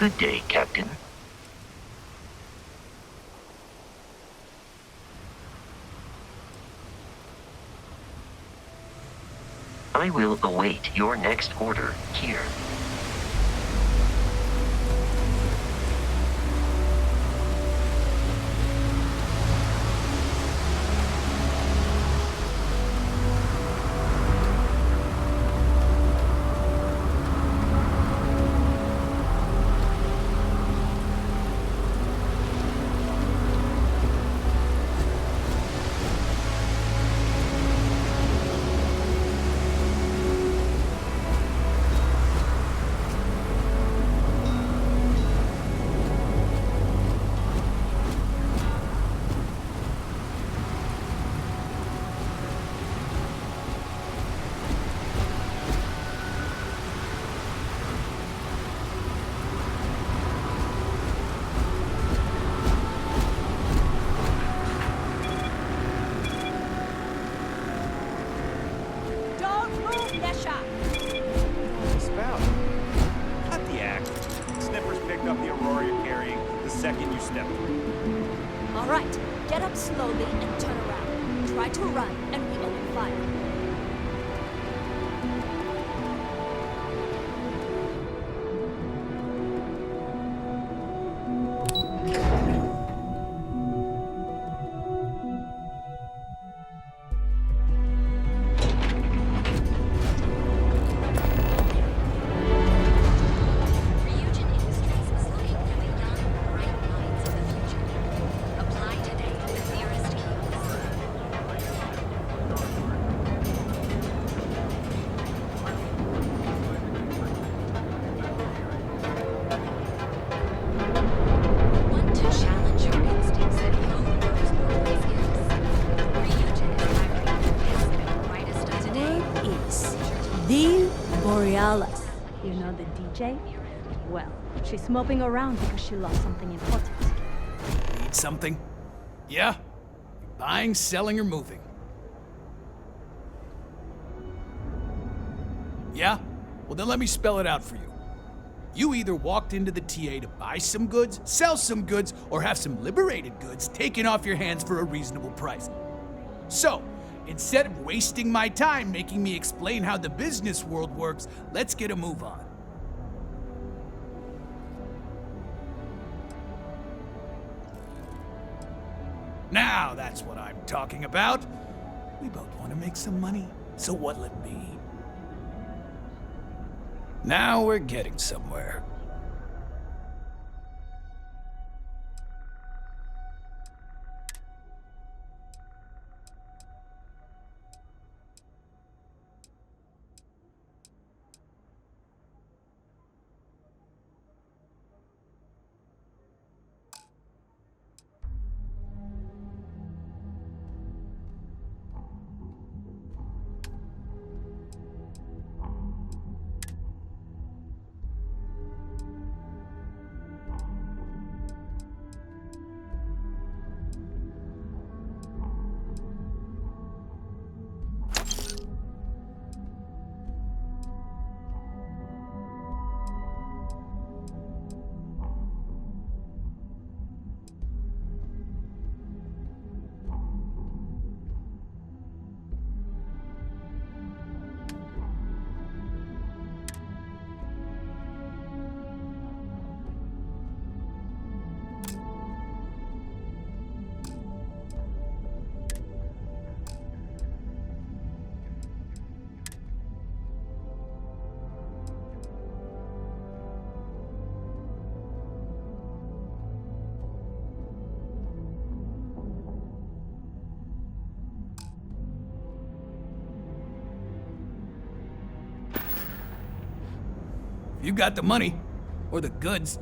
Good day, Captain. I will await your next order here. You know the DJ? Well, she's moping around because she lost something important. Need something? Yeah? Buying, selling, or moving? Yeah? Well, then let me spell it out for you. You either walked into the TA to buy some goods, sell some goods, or have some liberated goods taken off your hands for a reasonable price. So, instead of wasting my time making me explain how the business world works, let's get a move on. Now that's what I'm talking about. We both want to make some money, so what'll it be? Now we're getting somewhere. You got the money, or the goods.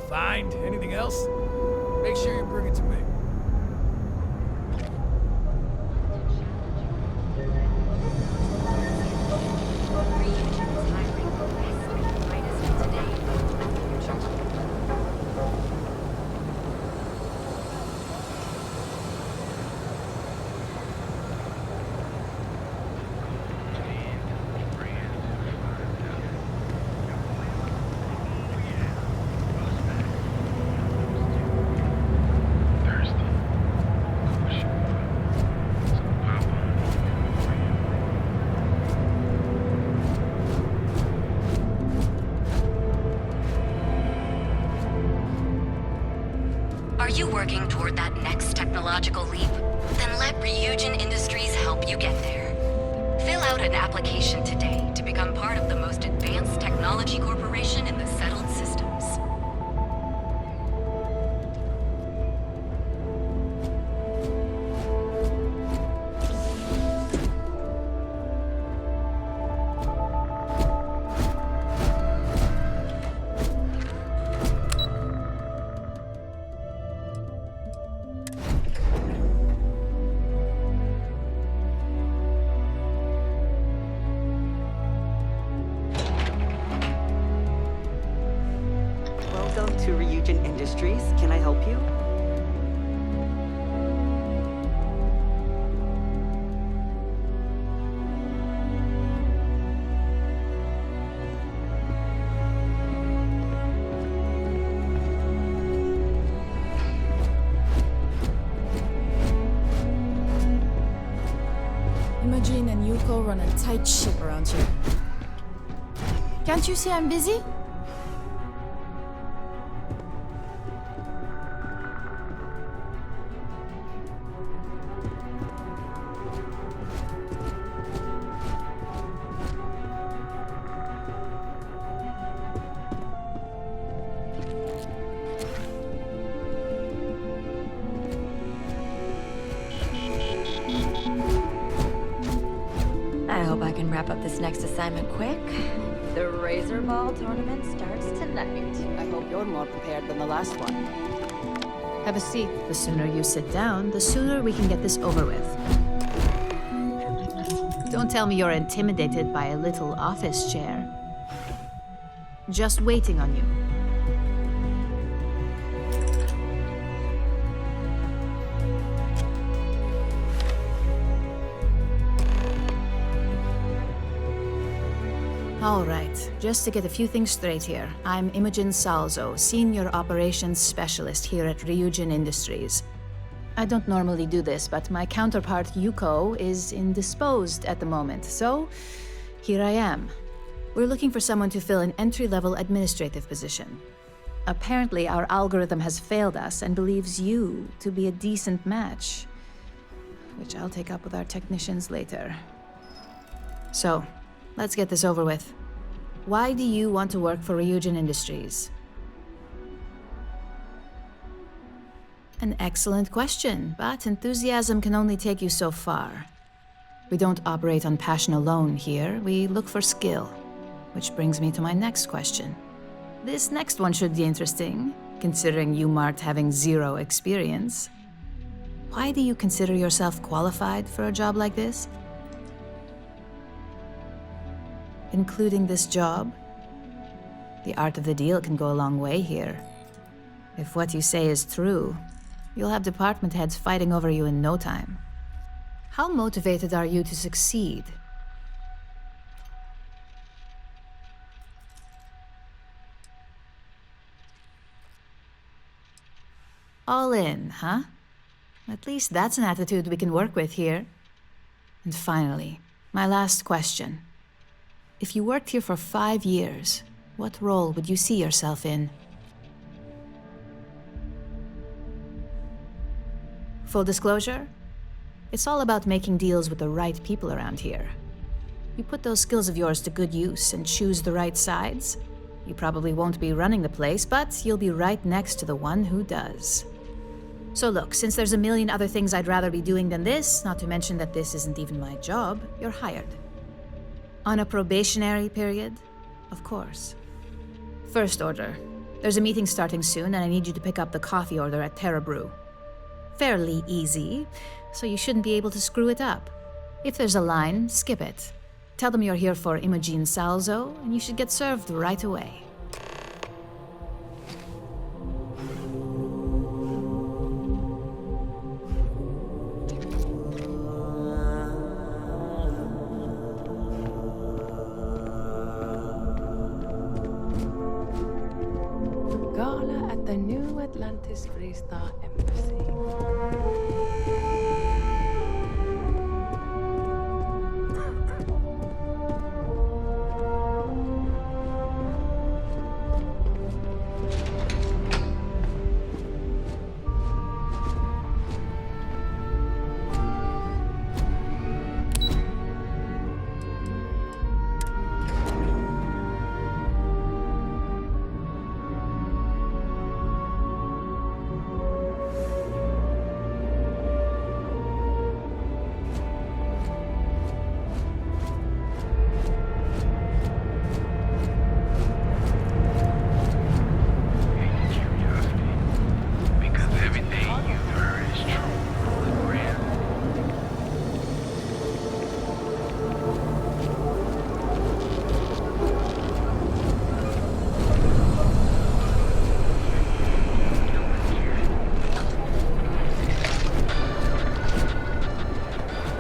Find anything else? Make sure you bring it to me. Are you working toward that next technological leap? Then let Ryujin Industries help you get there. Fill out an application today to become part of the most advanced technology corporation in the settled systems. Welcome to Ryujin Industries. Can I help you? Imogen and Yuko run a tight ship around here. Can't you see I'm busy? I hope I can wrap up this next assignment quick. The Razor Ball tournament starts tonight. I hope you're more prepared than the last one. Have a seat. The sooner you sit down, the sooner we can get this over with. Don't tell me you're intimidated by a little office chair. Just waiting on you. All right, just to get a few things straight here. I'm Imogen Salzo, Senior Operations Specialist here at Ryujin Industries. I don't normally do this, but my counterpart Yuko is indisposed at the moment, so here I am. We're looking for someone to fill an entry-level administrative position. Apparently, our algorithm has failed us and believes you to be a decent match, which I'll take up with our technicians later. So, let's get this over with. Why do you want to work for Ryujin Industries? An excellent question, but enthusiasm can only take you so far. We don't operate on passion alone here, we look for skill. Which brings me to my next question. This next one should be interesting, considering you marked having 0 experience. Why do you consider yourself qualified for a job like this? Including this job? The art of the deal can go a long way here. If what you say is true, you'll have department heads fighting over you in no time. How motivated are you to succeed? All in, huh? At least that's an attitude we can work with here. And finally, my last question. If you worked here for 5 years, what role would you see yourself in? Full disclosure, it's all about making deals with the right people around here. You put those skills of yours to good use and choose the right sides. You probably won't be running the place, but you'll be right next to the one who does. So look, since there's a million other things I'd rather be doing than this, not to mention that this isn't even my job, you're hired. On a probationary period, of course. First order, There's a meeting starting soon, and I need you to pick up the coffee order at Terra Brew. Fairly easy, so you shouldn't be able to screw it up. If there's a line, skip it. Tell them you're here for Imogen Salzo, and you should get served right away. Gala at the new Atlantis Freestar Embassy.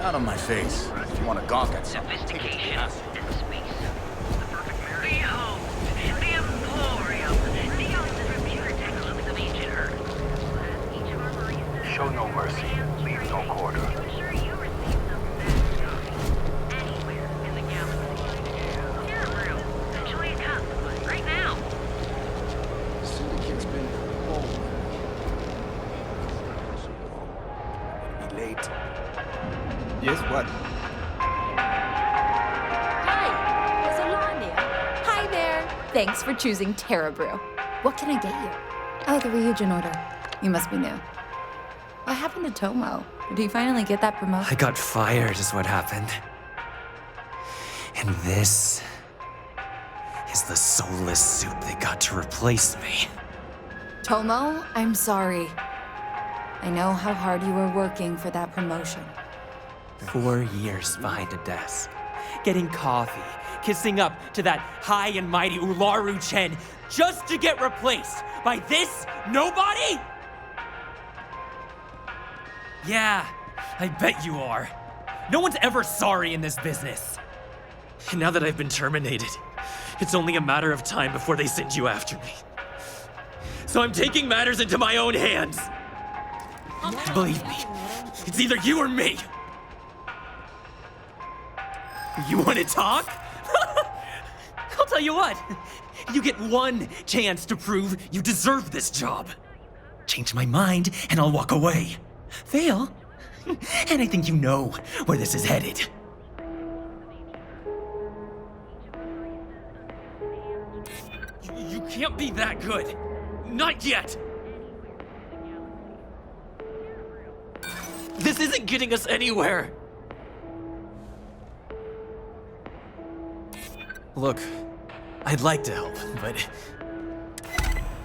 Out of my face. You want to gawk at something? Sophistication and space. Behold, the Emporium, the ultimate textbooks of ancient Earth. Each of our baristas Show no mercy. Leave no quarter. to ensure you receive the best coffee anywhere in the galaxy. Here, Brew. Enjoy a cup right now. Syndicate's been old. Be late. Yes, what? Hi, is Alania? Hi there. Thanks for choosing Terra Brew. What can I get you? Oh, the Ryujin order. You must be new. What happened to Tomo? Did he finally get that promotion? I got fired is what happened. And this is the soulless suit they got to replace me. Tomo, I'm sorry. I know how hard you were working for that promotion. 4 years behind a desk, getting coffee, kissing up to that high and mighty Ularu Chen just to get replaced by this nobody? Yeah, I bet you are. No one's ever sorry in this business. And now that I've been terminated, it's only a matter of time before they send you after me. So I'm taking matters into my own hands. Believe me, it's either you or me. You want to talk? I'll tell you what. You get one chance to prove you deserve this job. Change my mind, and I'll walk away. Fail, and I think you know where this is headed. You can't be that good. Not yet. This isn't getting us anywhere. Look, I'd like to help, but...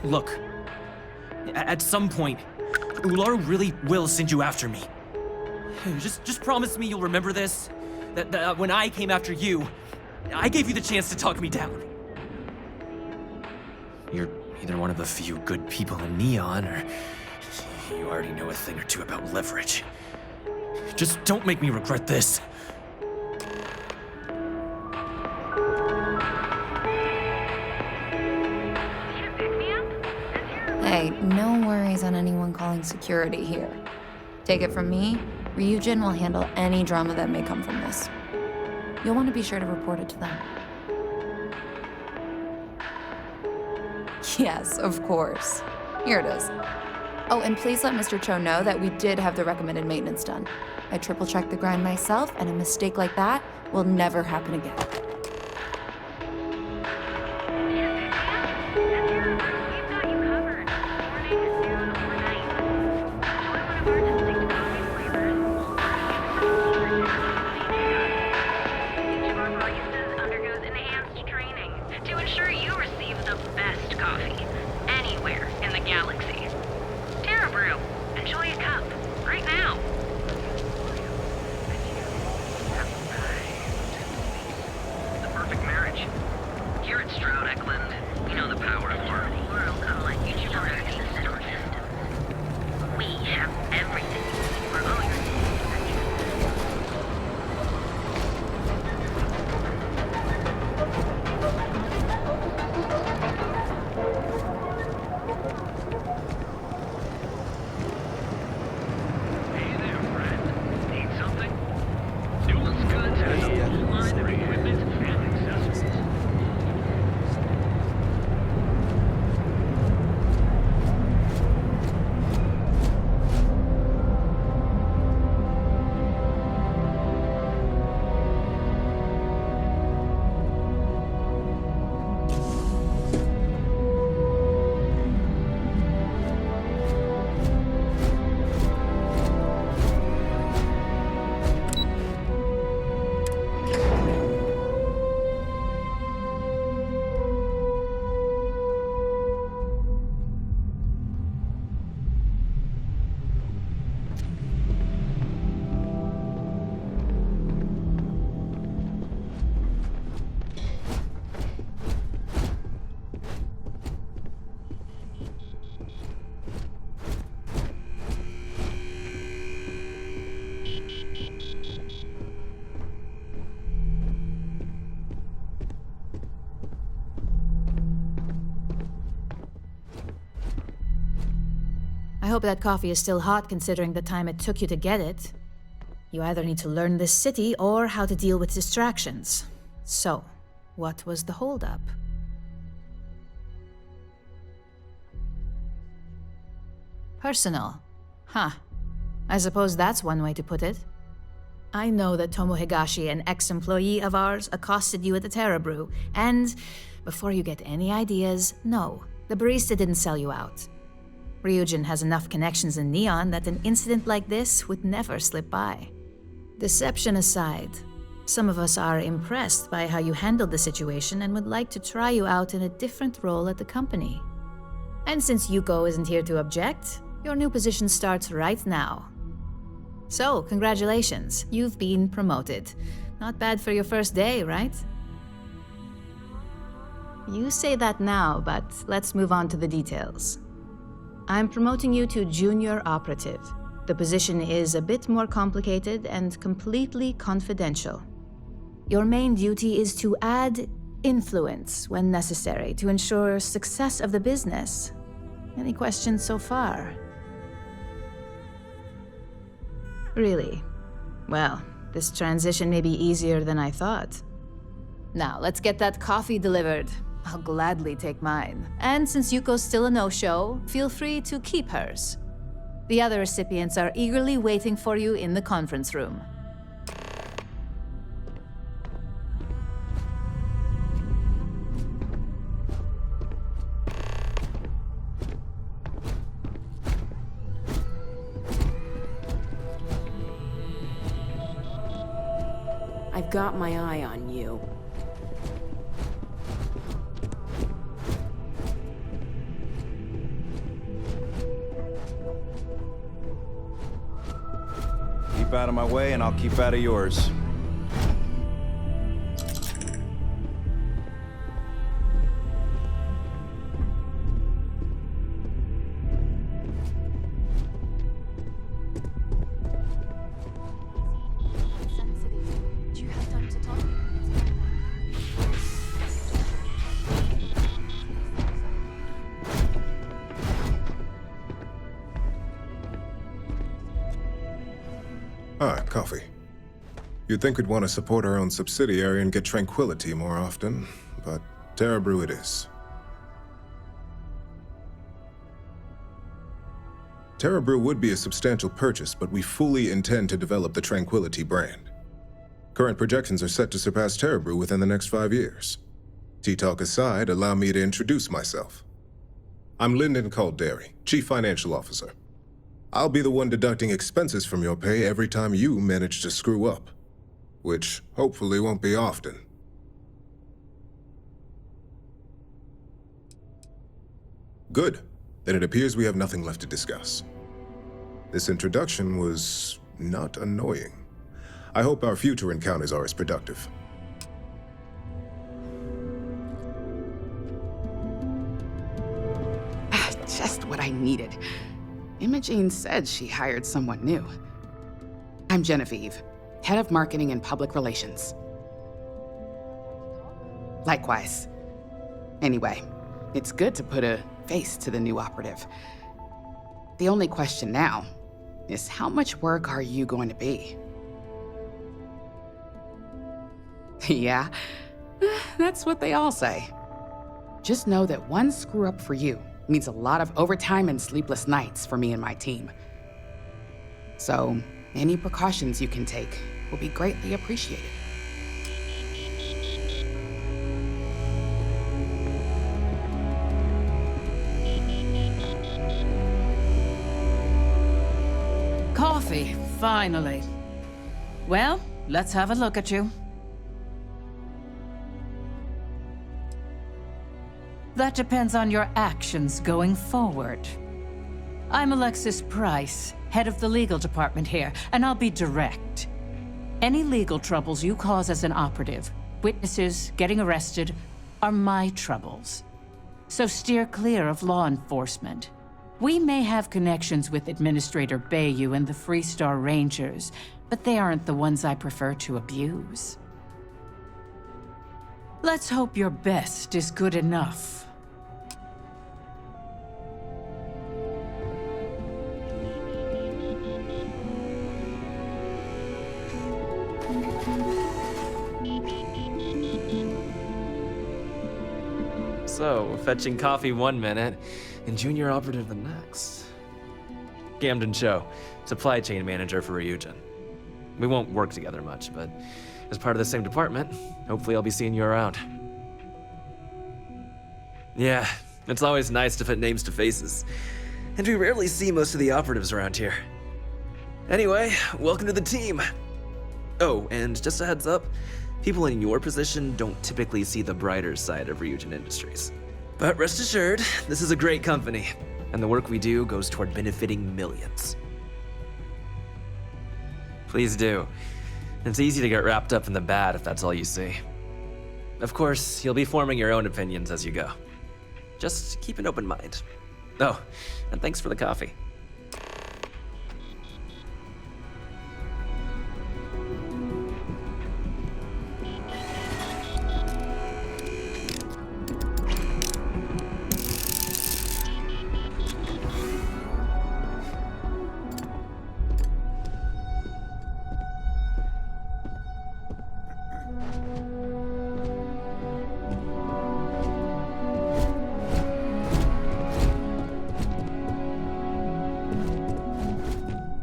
Look, at some point, Ularu really will send you after me. Just promise me you'll remember this. That when I came after you, I gave you the chance to talk me down. You're either one of the few good people in Neon, or you already know a thing or two about leverage. Just don't make me regret this. Hey, no worries on anyone calling security here. Take it from me, Ryujin will handle any drama that may come from this. You'll want to be sure to report it to them. Yes, of course. Here it is. Oh, and please let Mr. Cho know that we did have the recommended maintenance done. I triple-checked the grind myself, and a mistake like that will never happen again. To ensure you receive the best coffee I hope that coffee is still hot considering the time it took you to get it. You either need to learn this city or how to deal with distractions. So, what was the holdup? Personal. Huh. I suppose that's one way to put it. I know that Tomo Higashi, an ex-employee of ours, accosted you at the Terra Brew, and before you get any ideas, no, the barista didn't sell you out. Ryujin has enough connections in Neon that an incident like this would never slip by. Deception aside, some of us are impressed by how you handled the situation and would like to try you out in a different role at the company. And since Yuko isn't here to object, your new position starts right now. So, congratulations, you've been promoted. Not bad for your first day, right? You say that now, but let's move on to the details. I'm promoting you to junior operative. The position is a bit more complicated and completely confidential. Your main duty is to add influence when necessary to ensure success of the business. Any questions so far? Really? Well, this transition may be easier than I thought. Now, let's get that coffee delivered. I'll gladly take mine. And since Yuko's still a no-show, feel free to keep hers. The other recipients are eagerly waiting for you in the conference room. I've got my eye on you. Keep out of my way and I'll keep out of yours. Ah, coffee. You'd think we'd want to support our own subsidiary and get tranquility more often, but Terra Brew it is. Terra Brew would be a substantial purchase, but we fully intend to develop the Tranquility brand. Current projections are set to surpass Terra Brew within the next 5 years. Tea talk aside, allow me to introduce myself. I'm Lyndon Calderi, Chief Financial Officer. I'll be the one deducting expenses from your pay every time you manage to screw up. Which hopefully won't be often. Good. Then it appears we have nothing left to discuss. This introduction was not annoying. I hope our future encounters are as productive. Just what I needed. Imogene said she hired someone new. I'm Genevieve, Head of Marketing and Public Relations. Likewise. Anyway, it's good to put a face to the new operative. The only question now is how much work are you going to be? Yeah, that's what they all say. Just know that one screw up for you means a lot of overtime and sleepless nights for me and my team. So, any precautions you can take will be greatly appreciated. Coffee, finally. Well, let's have a look at you. That depends on your actions going forward. I'm Alexis Price, head of the legal department here, and I'll be direct. Any legal troubles you cause as an operative, witnesses, getting arrested, are my troubles. So steer clear of law enforcement. We may have connections with Administrator Bayou and the Freestar Rangers, but they aren't the ones I prefer to abuse. Let's hope your best is good enough. So, fetching coffee 1 minute and junior operative the next. Gamden Cho, supply chain manager for Ryujin. We won't work together much, but as part of the same department, hopefully I'll be seeing you around. Yeah, it's always nice to put names to faces. And we rarely see most of the operatives around here. Anyway, welcome to the team. Oh, and just a heads up, people in your position don't typically see the brighter side of Ryujin Industries. But rest assured, this is a great company, and the work we do goes toward benefiting millions. Please do. It's easy to get wrapped up in the bad if that's all you see. Of course, you'll be forming your own opinions as you go. Just keep an open mind. Oh, and thanks for the coffee.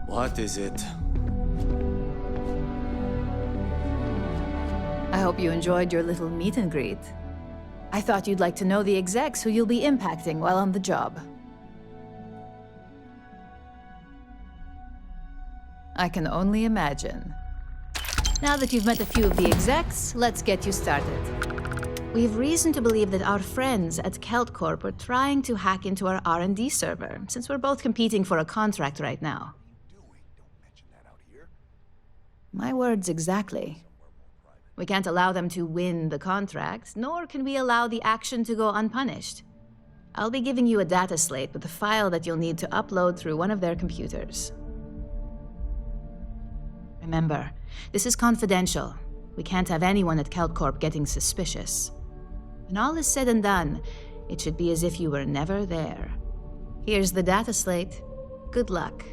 What is it? I hope you enjoyed your little meet and greet. I thought you'd like to know the execs who you'll be impacting while on the job. I can only imagine. Now that you've met a few of the execs, let's get you started. We have reason to believe that our friends at Kelt Corp are trying to hack into our R&D server, since we're both competing for a contract right now. My words exactly. We can't allow them to win the contract, nor can we allow the action to go unpunished. I'll be giving you a data slate with a file that you'll need to upload through one of their computers. Remember, this is confidential. We can't have anyone at Kelt Corp getting suspicious. When all is said and done, it should be as if you were never there. Here's the data slate. Good luck.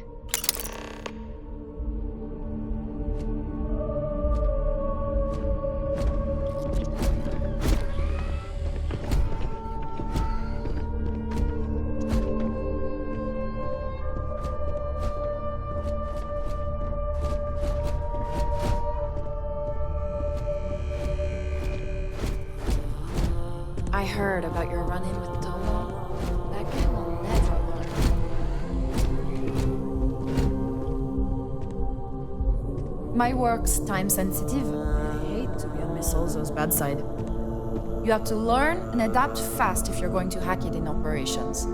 I heard about your run-in with Tomo. That guy will never learn. My work's time-sensitive. I hate to be on Miss Olzo's bad side. You have to learn and adapt fast if you're going to hack it in operations.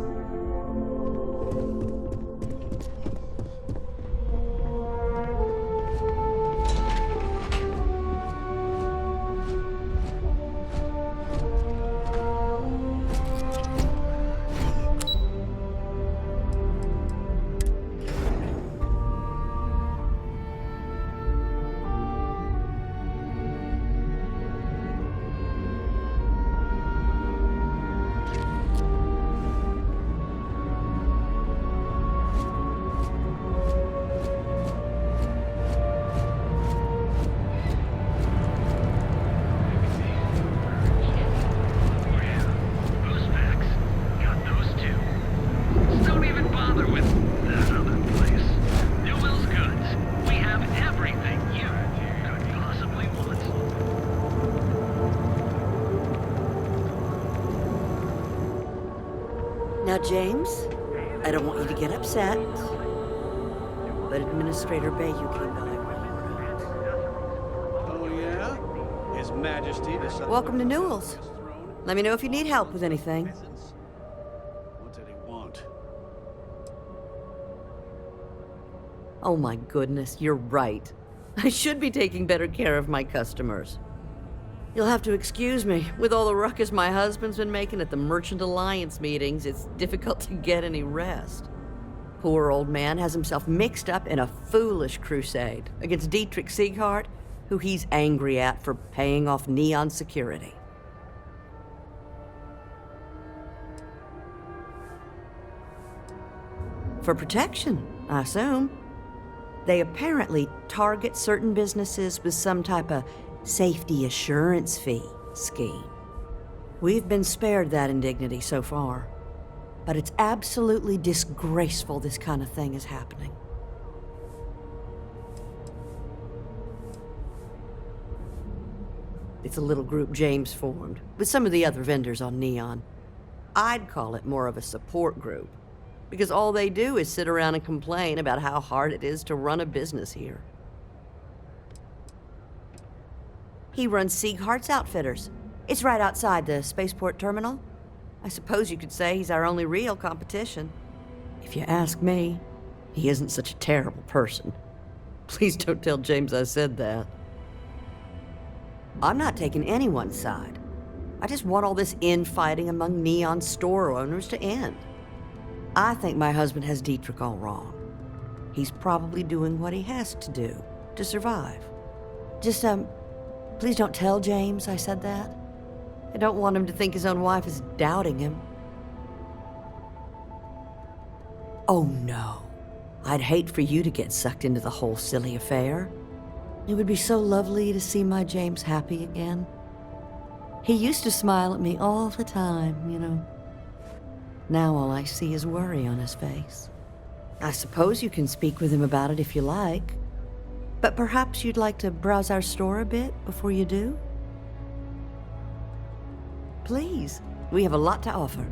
Now, James, I don't want you to get upset, but Administrator Bayou came by. Oh, yeah? His Majesty decided... Welcome to Newell's. Let me know if you need help with anything. What did he want? Oh my goodness, you're right. I should be taking better care of my customers. You'll have to excuse me. With all the ruckus my husband's been making at the Merchant Alliance meetings, it's difficult to get any rest. Poor old man has himself mixed up in a foolish crusade against Dietrich Sieghart, who he's angry at for paying off Neon security. For protection, I assume. They apparently target certain businesses with some type of safety assurance fee scheme. We've been spared that indignity so far, but it's absolutely disgraceful this kind of thing is happening. It's a little group James formed with some of the other vendors on Neon. I'd call it more of a support group, because all they do is sit around and complain about how hard it is to run a business here. He runs Sieghart's Outfitters. It's right outside the spaceport terminal. I suppose you could say he's our only real competition. If you ask me, he isn't such a terrible person. Please don't tell James I said that. I'm not taking anyone's side. I just want all this infighting among Neon store owners to end. I think my husband has Dietrich all wrong. He's probably doing what he has to do to survive. Just, please don't tell James I said that. I don't want him to think his own wife is doubting him. Oh no. I'd hate for you to get sucked into the whole silly affair. It would be so lovely to see my James happy again. He used to smile at me all the time, you know. Now all I see is worry on his face. I suppose you can speak with him about it if you like. But perhaps you'd like to browse our store a bit before you do? Please, we have a lot to offer.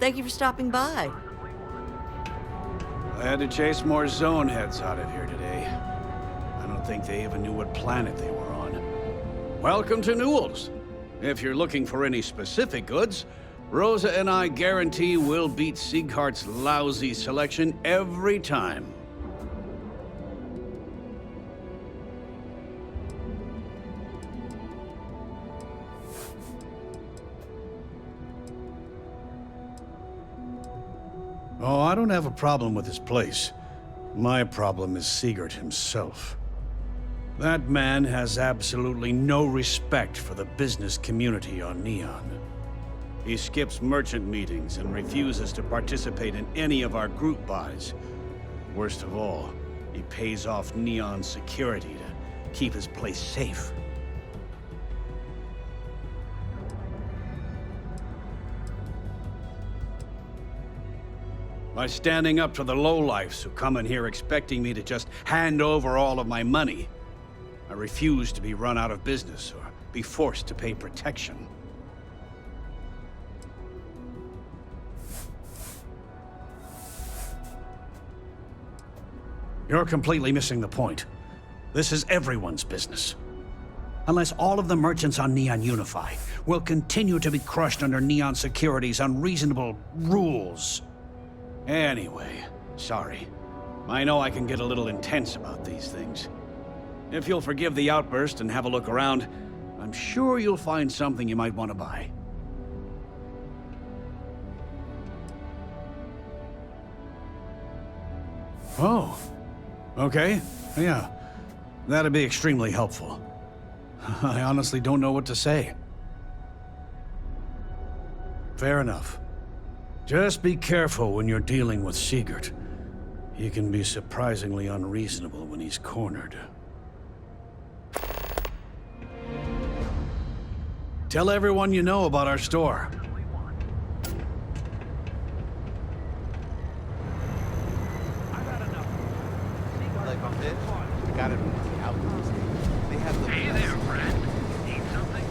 Thank you for stopping by. I had to chase more zone heads out of here today. I don't think they even knew what planet they were on. Welcome to Newell's. If you're looking for any specific goods, Rosa and I guarantee we'll beat Sieghart's lousy selection every time. Oh, I don't have a problem with this place. My problem is Siegert himself. That man has absolutely no respect for the business community on Neon. He skips merchant meetings and refuses to participate in any of our group buys. Worst of all, he pays off Neon security to keep his place safe. By standing up to the lowlifes who come in here expecting me to just hand over all of my money, I refuse to be run out of business or be forced to pay protection. You're completely missing the point. This is everyone's business. Unless all of the merchants on Neon unify, we'll continue to be crushed under Neon Security's unreasonable rules. Anyway, sorry. I know I can get a little intense about these things. If you'll forgive the outburst and have a look around, I'm sure you'll find something you might want to buy. Oh, okay. Yeah, that'd be extremely helpful. I honestly don't know what to say. Fair enough. Just be careful when you're dealing with Siegert. He can be surprisingly unreasonable when he's cornered. Tell everyone you know about our store. Like on this, I got it out. They have the. Hey there, friend. Need something?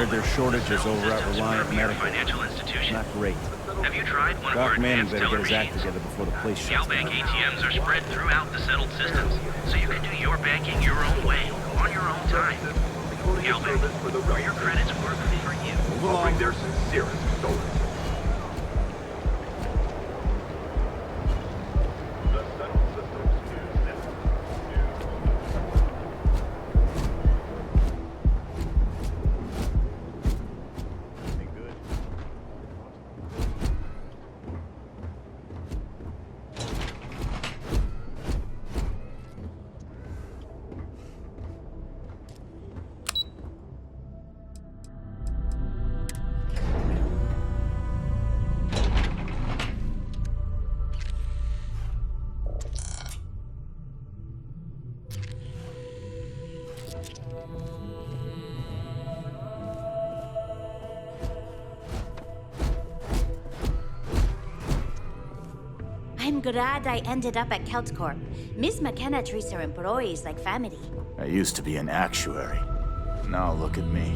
heard there's shortages over at Reliant Medical. Financial institution. Not great. Have you tried one of Doc our Manning advanced better teller get his act machines? together before the place shuts Galbank down. ATMs are spread throughout the settled systems, so you can do your banking your own way, on your own time. Galbank, where your credits work for you. Move along. Their sincerest condolences. I'm glad I ended up at KeltCorp. Miss McKenna treats her employees like family. I used to be an actuary. Now look at me.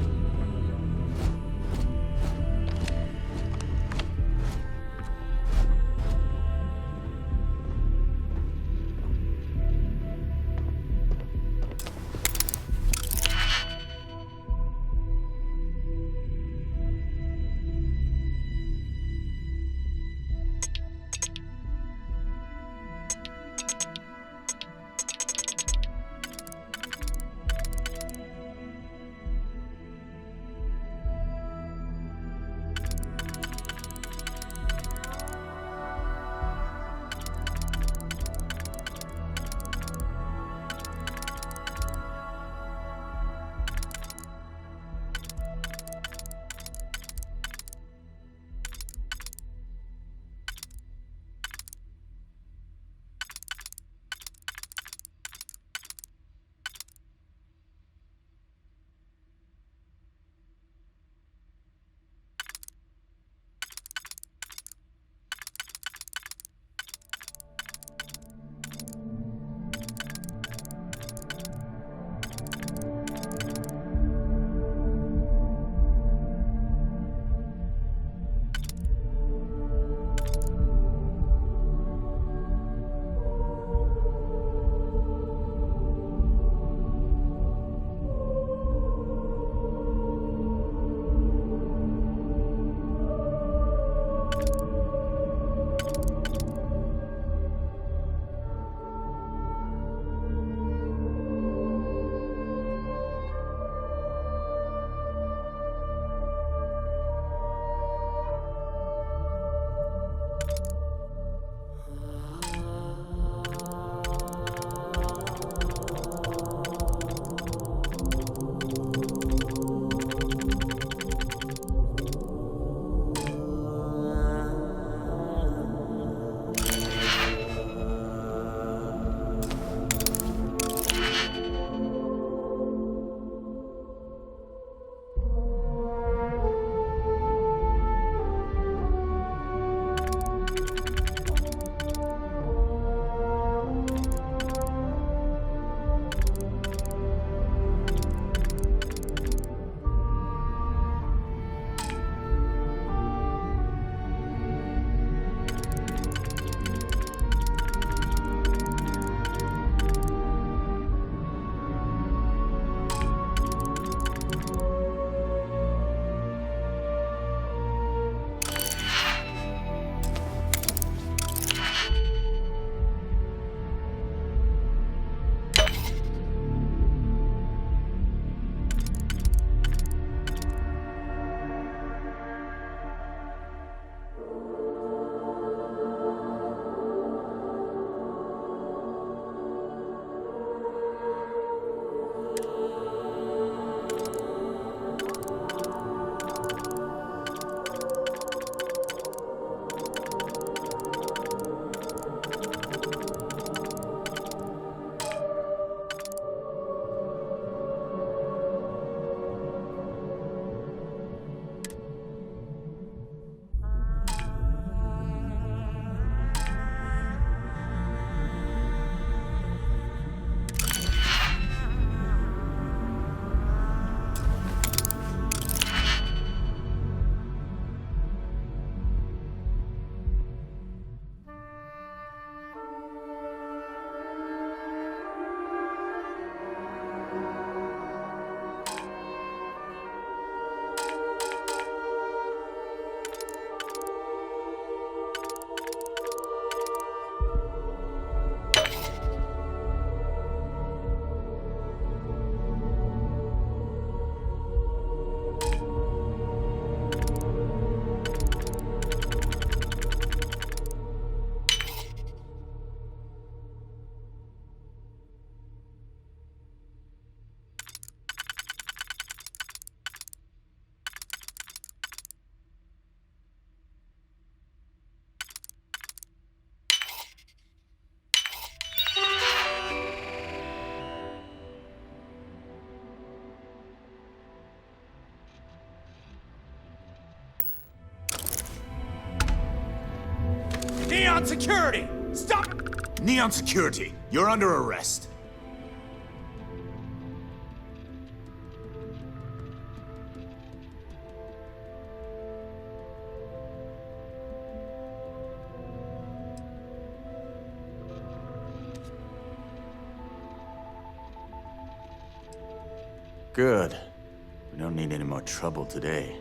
Neon Security! Stop! Neon Security, you're under arrest. Good. We don't need any more trouble today.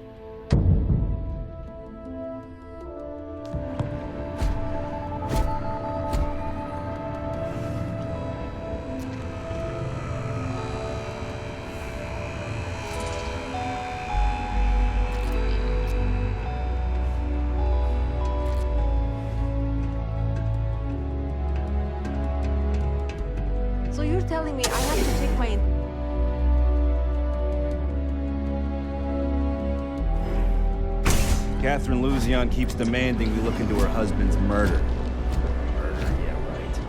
So you're telling me I have to take my... Catherine Luzion keeps demanding we look into her husband's murder. Murder, yeah, right.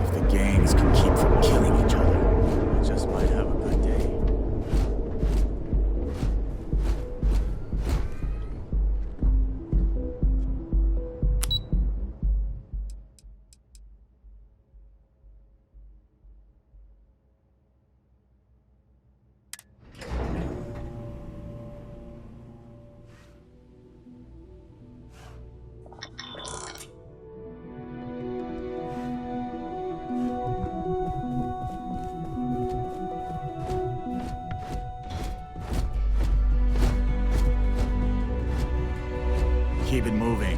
If the gangs can keep from killing each other, we just might have a good day. Keep it moving.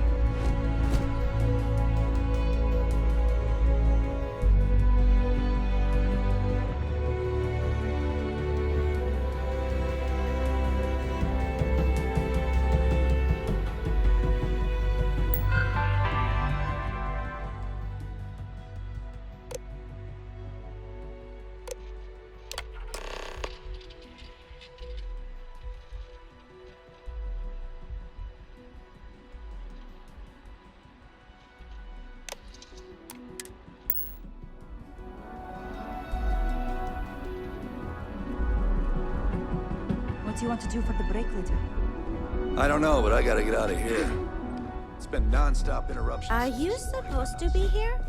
What do you want to do for the break later? I don't know, but I gotta get out of here. It's been non-stop interruptions. Are you supposed to be here?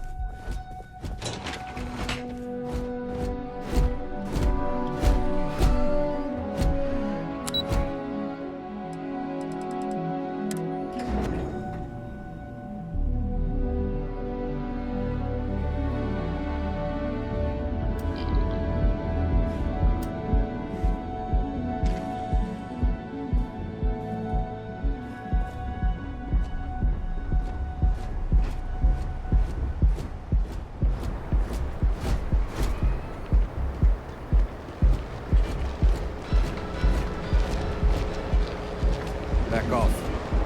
Back off.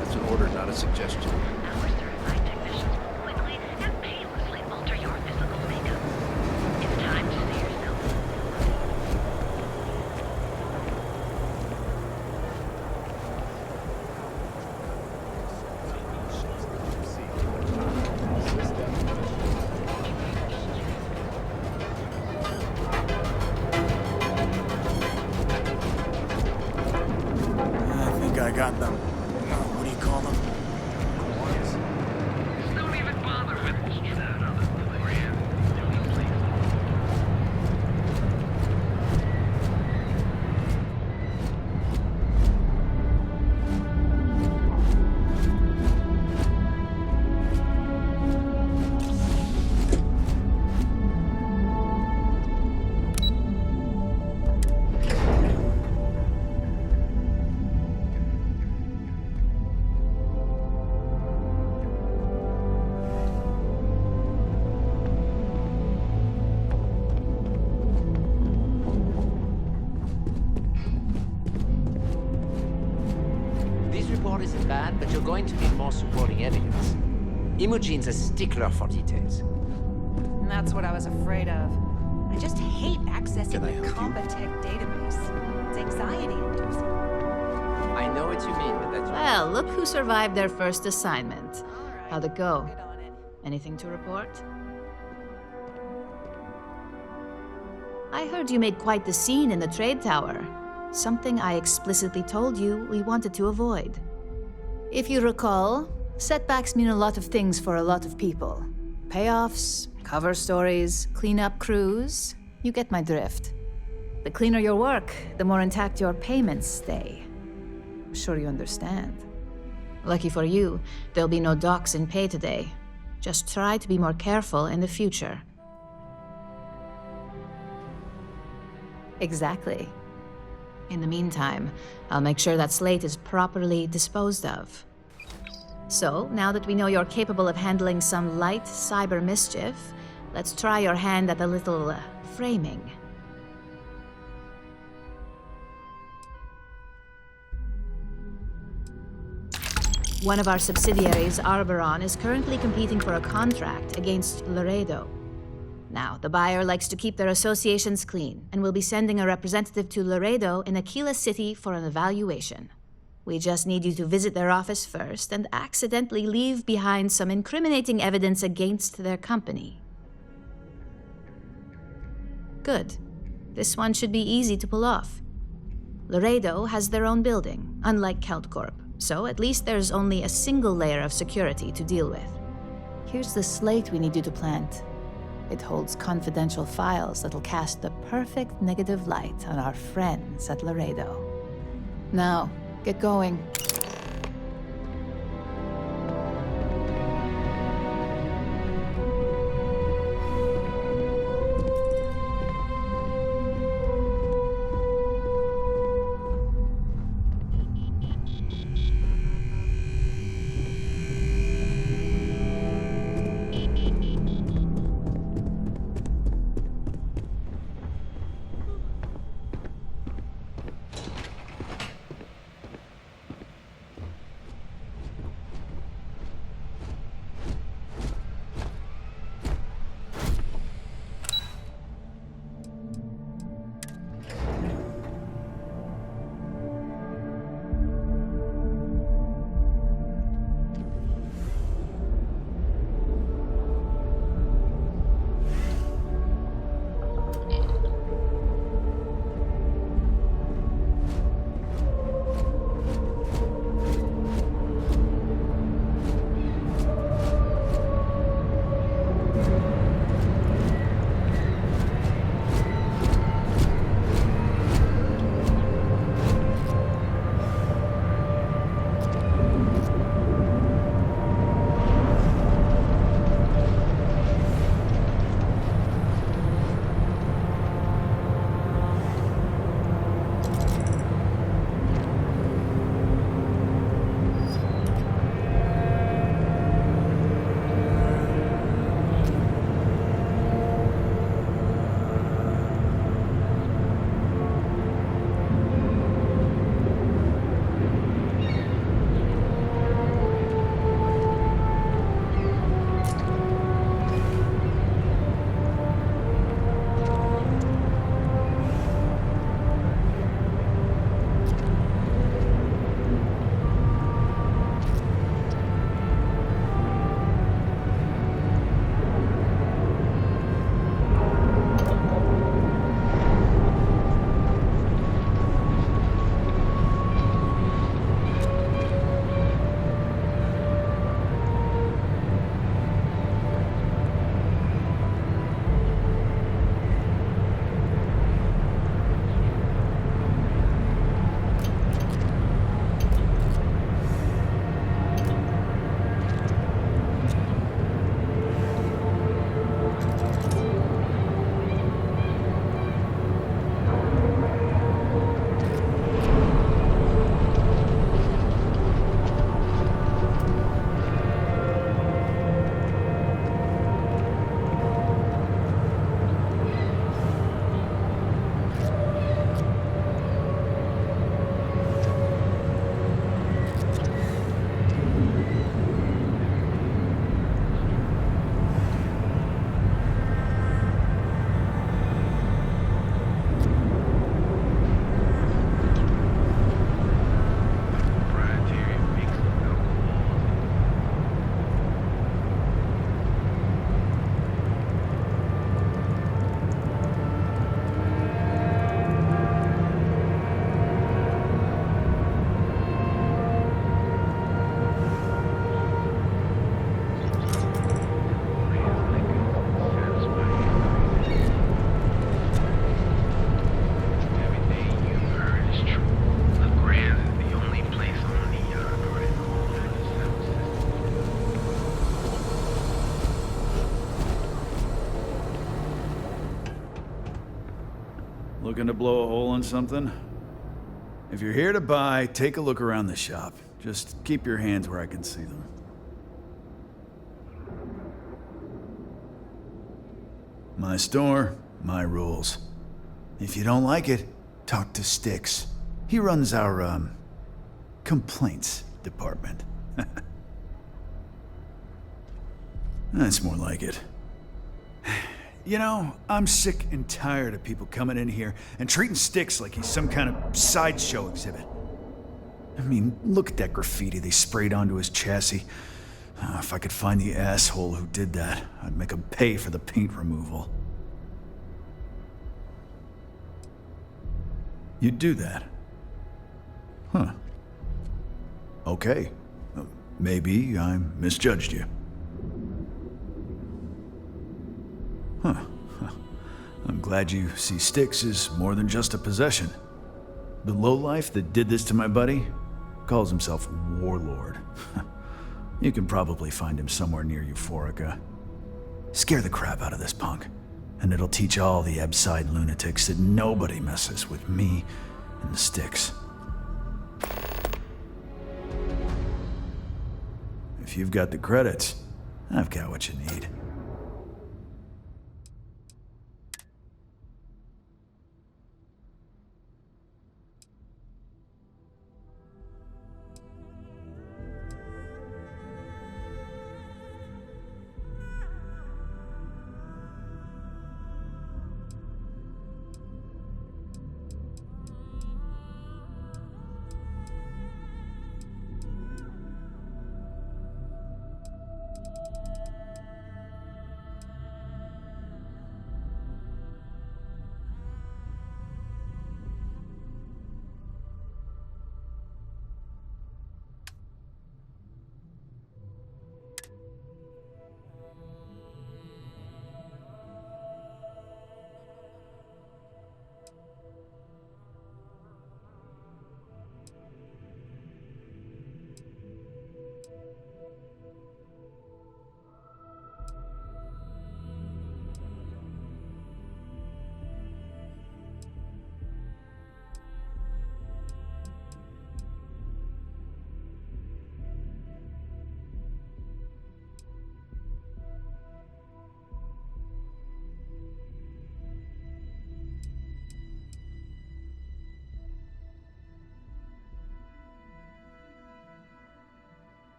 That's an order, not a suggestion. Our certified technicians will quickly and painlessly alter your physical makeup. It's time to see yourself. I think I got them. What do you call them? Don't even bother with me. Get out of the way. This report isn't bad, but you're going to need more supporting evidence. Imogene's a stickler for details. That's what I was afraid of. I I just hate accessing Can I the help you? Compatech database. It's anxiety-inducing. I know what you mean, but that's... Well, look who survived their first assignment. How'd it go? Anything to report? I heard you made quite the scene in the trade tower. Something I explicitly told you we wanted to avoid. If you recall, setbacks mean a lot of things for a lot of people. Payoffs, cover stories, cleanup crews. You get my drift. The cleaner your work, the more intact your payments stay. I'm sure you understand. Lucky for you, there'll be no docks in pay today. Just try to be more careful in the future. Exactly. In the meantime, I'll make sure that slate is properly disposed of. So, now that we know you're capable of handling some light cyber mischief, let's try your hand at a little framing. One of our subsidiaries, Arboron, is currently competing for a contract against Laredo. Now, the buyer likes to keep their associations clean, and will be sending a representative to Laredo in Aquila City for an evaluation. We just need you to visit their office first and accidentally leave behind some incriminating evidence against their company. Good. This one should be easy to pull off. Laredo has their own building, unlike CaltCorp, so at least there's only a single layer of security to deal with. Here's the slate we need you to plant. It holds confidential files that'll cast the perfect negative light on our friends at Laredo. Now, get going. Looking to blow a hole in something? If you're here to buy, take a look around the shop. Just keep your hands where I can see them. My store, my rules. If you don't like it, talk to Styx. He runs our, complaints department. That's more like it. You know, I'm sick and tired of people coming in here and treating Styx like he's some kind of sideshow exhibit. I mean, look at that graffiti they sprayed onto his chassis. If I could find the asshole who did that, I'd make him pay for the paint removal. You'd do that? Huh. Okay. Maybe I misjudged you. Huh. I'm glad you see Styx as more than just a possession. The lowlife that did this to my buddy calls himself Warlord. You can probably find him somewhere near Euphorica. Scare the crap out of this punk, and it'll teach all the Ebside lunatics that nobody messes with me and the Styx. If you've got the credits, I've got what you need.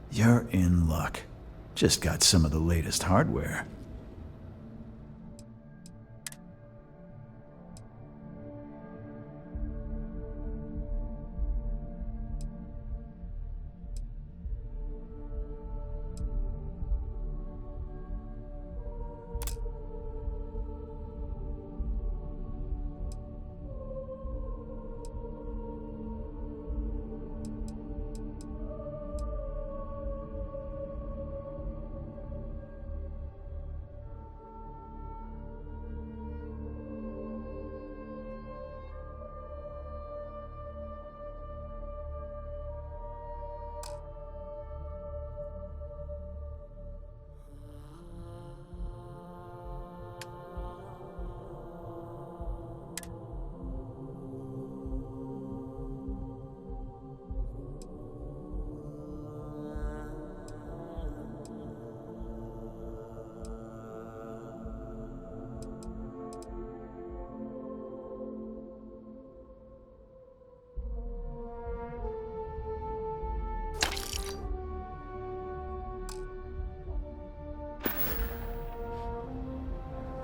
You're in luck. Just got some of the latest hardware.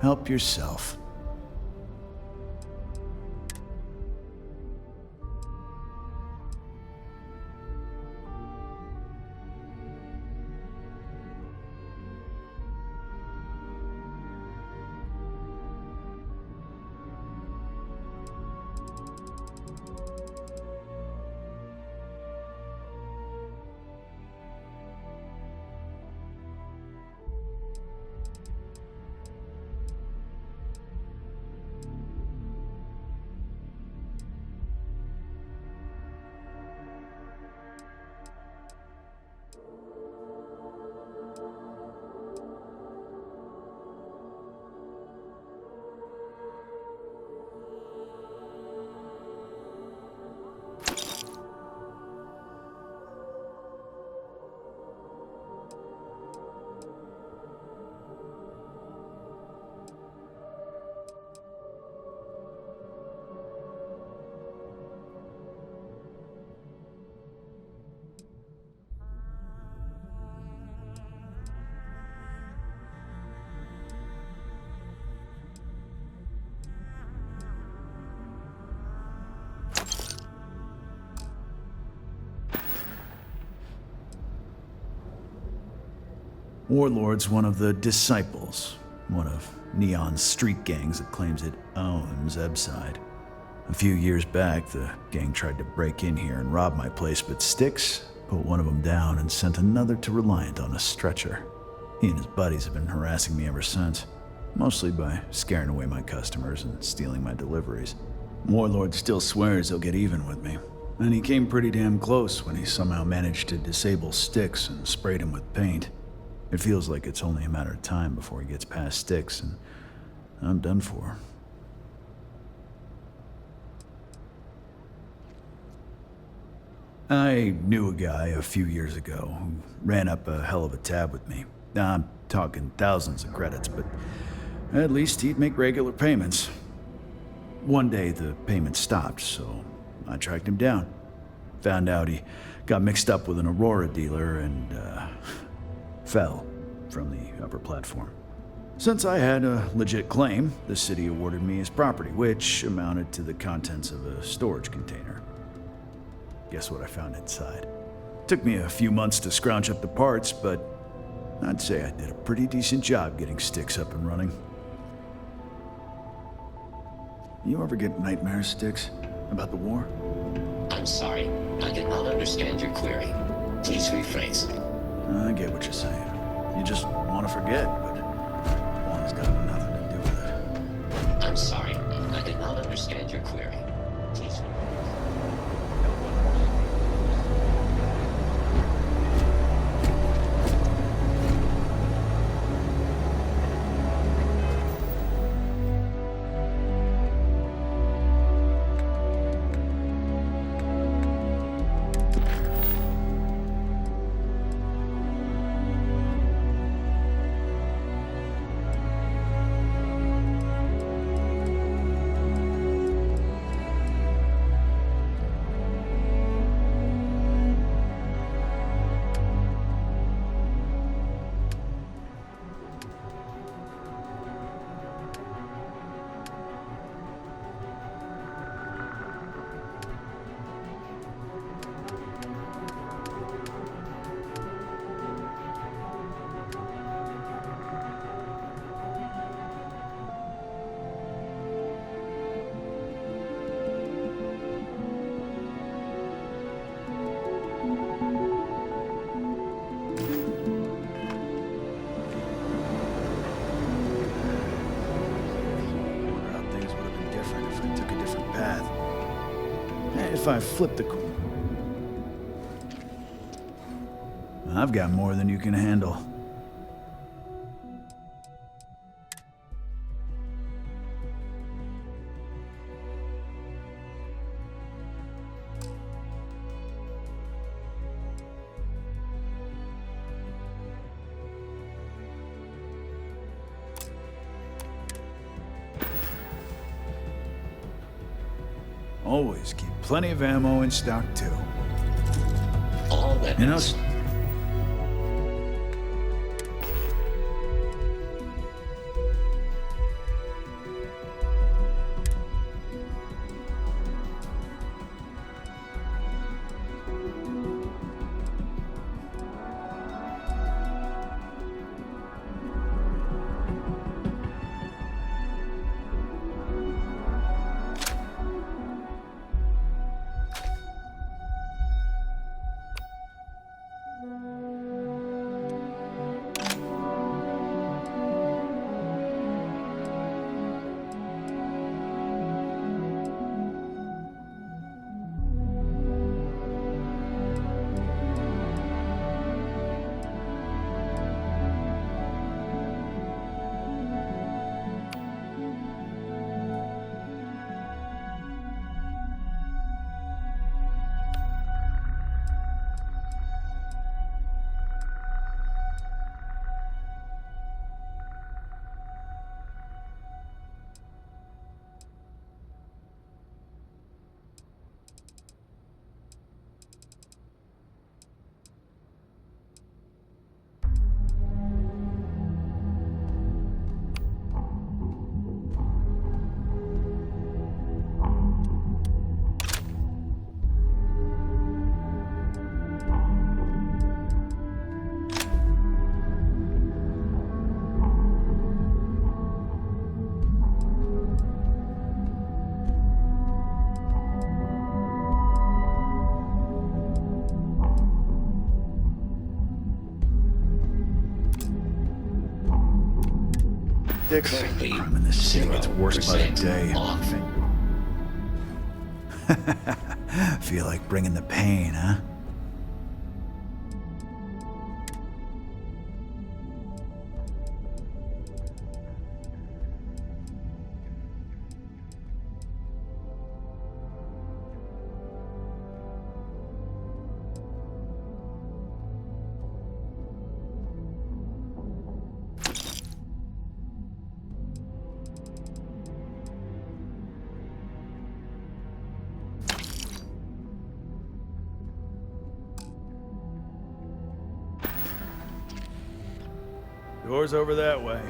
Help yourself. Warlord's one of the Disciples, one of Neon's street gangs that claims it owns Ebside. A few years back, the gang tried to break in here and rob my place, but Styx put one of them down and sent another to Reliant on a stretcher. He and his buddies have been harassing me ever since, mostly by scaring away my customers and stealing my deliveries. Warlord still swears he'll get even with me, and he came pretty damn close when he somehow managed to disable Styx and sprayed him with paint. It feels like it's only a matter of time before he gets past Styx, and I'm done for. I knew a guy a few years ago who ran up a hell of a tab with me. I'm talking thousands of credits, but at least he'd make regular payments. One day the payment stopped, so I tracked him down. Found out he got mixed up with an Aurora dealer and fell from the upper platform. Since I had a legit claim, the city awarded me his property, which amounted to the contents of a storage container. Guess what I found inside? Took me a few months to scrounge up the parts, but I'd say I did a pretty decent job getting Styx up and running. You ever get nightmares, Styx? About the war? I'm sorry. I did not understand your query. Please rephrase. I get what you're saying. You just want to forget, but one's got nothing to do with it. I'm sorry. I did not understand your query. Please rephrase. If I flip the coin. I've got more than you can handle. Always keep plenty of ammo in stock, too. All weapons. You know, predictable. I'm in this city gets worse by the day. Feel like bringing the pain, huh? Door's over that way.